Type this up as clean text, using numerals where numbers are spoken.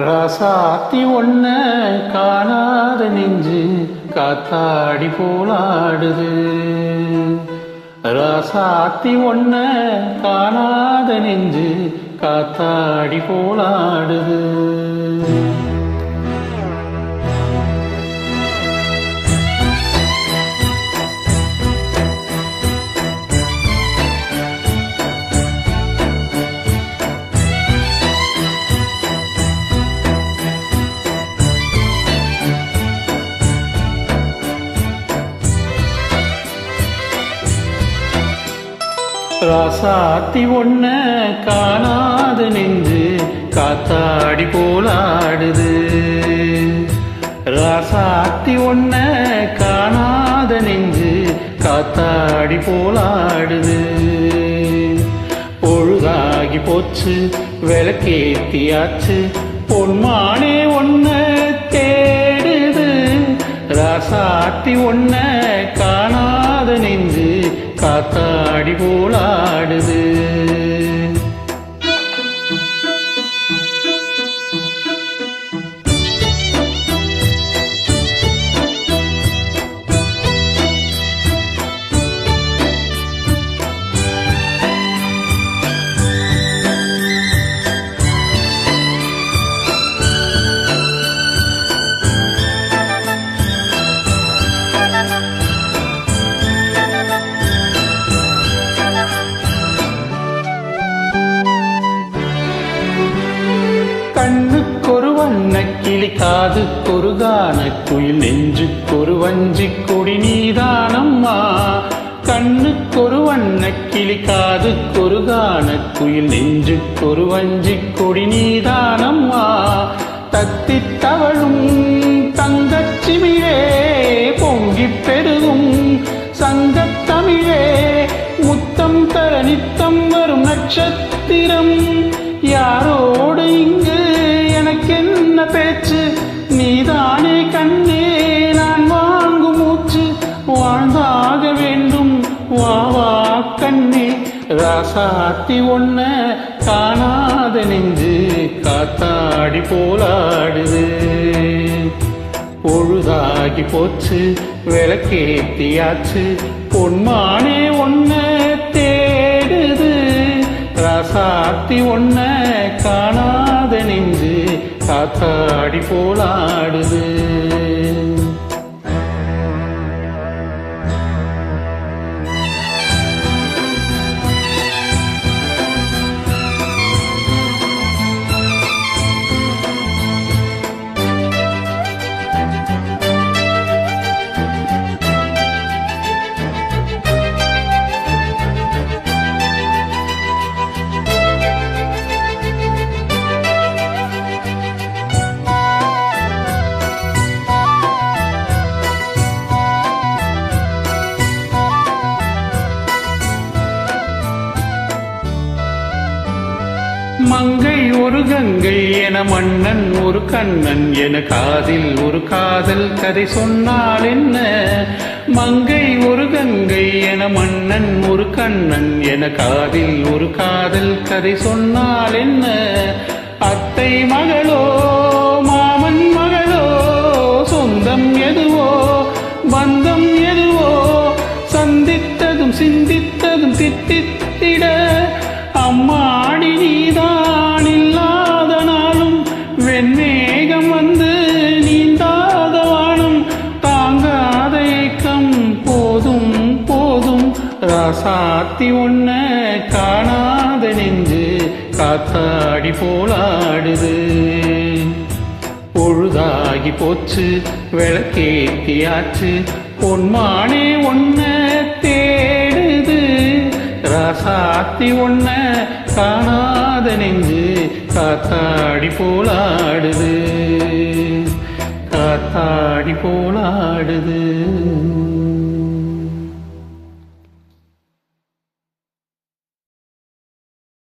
ராசாத்தி ஒன்ன காணாத நெஞ்சு காத்தாடி போலாடுது. ராசாத்தி ஒன்ன காணாத நெஞ்சு காத்தாடி போலாடுது. ராசாத்தி ஒன்ன காணாத நெஞ்சு காத்தாடி போலாடுது. ராசாத்தி ஒன்ன காணாத நெஞ்சு காத்தாடி போலாடுது. பொழுதாகி போச்சு விளக்கேத்தியாச்சு பொன்மானே ஒன்ன தேடுது. ராசாத்தி ஒன்ன காணாத நெஞ்சு காத்தாடி போலாடுது. கண்ணுக்கொரு வண்ணக்கிளி காதுக்கொரு கானக்குயில் நெஞ்சுக்கொரு வஞ்சிக் கொடி நீதானம்மா. கண்ணுக்கொரு வண்ணக்கிளி காதுக்கொரு கானக்குயில் நெஞ்சுக்கொரு வஞ்சிக் கொடி நீதானம்மா. தத்தித் தவழும் தங்கச்சிமிழே பொங்கிப் பெருகும் சங்கத்தமிழே முத்தம் தர நித்தம் வரும் நட்சத்திரம். யாரோடு இங்கு எனக்கென்ன பேச்சு நீதானே கண்ணே நான் வாங்கும் மூச்சு. வாழ்ந்தாக வேண்டும் வா வா கண்ணே. ராசாத்தி ஒன்ன காணாத நெஞ்சு காத்தாடி போலாடுது. பொழுதாகி போச்சு விளக்கேத்தியாச்சு பொன்மானே ஒன்ன தேடுது. ராசாத்தி ஒன்ன காணாத நெஞ்சு காத்தாடி போலாடுது. மங்கை ஒரு கங்கை என மன்னன் ஒரு கண்ணன் என காதில் ஒரு காதல் கதை சொன்னால் என்ன. மங்கை ஒரு கங்கை என மன்னன் ஒரு கண்ணன் என காதில் ஒரு காதல் கதை சொன்னால் என்ன. அத்தை மகளோ மாமன் மகளோ சொந்தம் எதுவோ பந்தம் எதுவோ சந்தித்ததும் சிந்தித்ததும் தித்தித்திட அம்மாடி நீதான் இல்லாத நாளும் வெண்மேகம் வந்து நீந்தாத வானம் தாங்காத ஏக்கம் போதும் போதும். ராசாத்தி ஒன்ன காணாத நெஞ்சு காத்தாடி போலாடுது. பொழுதாகி போச்சு விளக்கேத்தியாச்சு பொன்மானே ஒன்ன தேடுது. ராசாத்தி ஒன்ன காணாத நெஞ்சு காத்தாடி போலாடுது. காத்தாடி போலாடுது.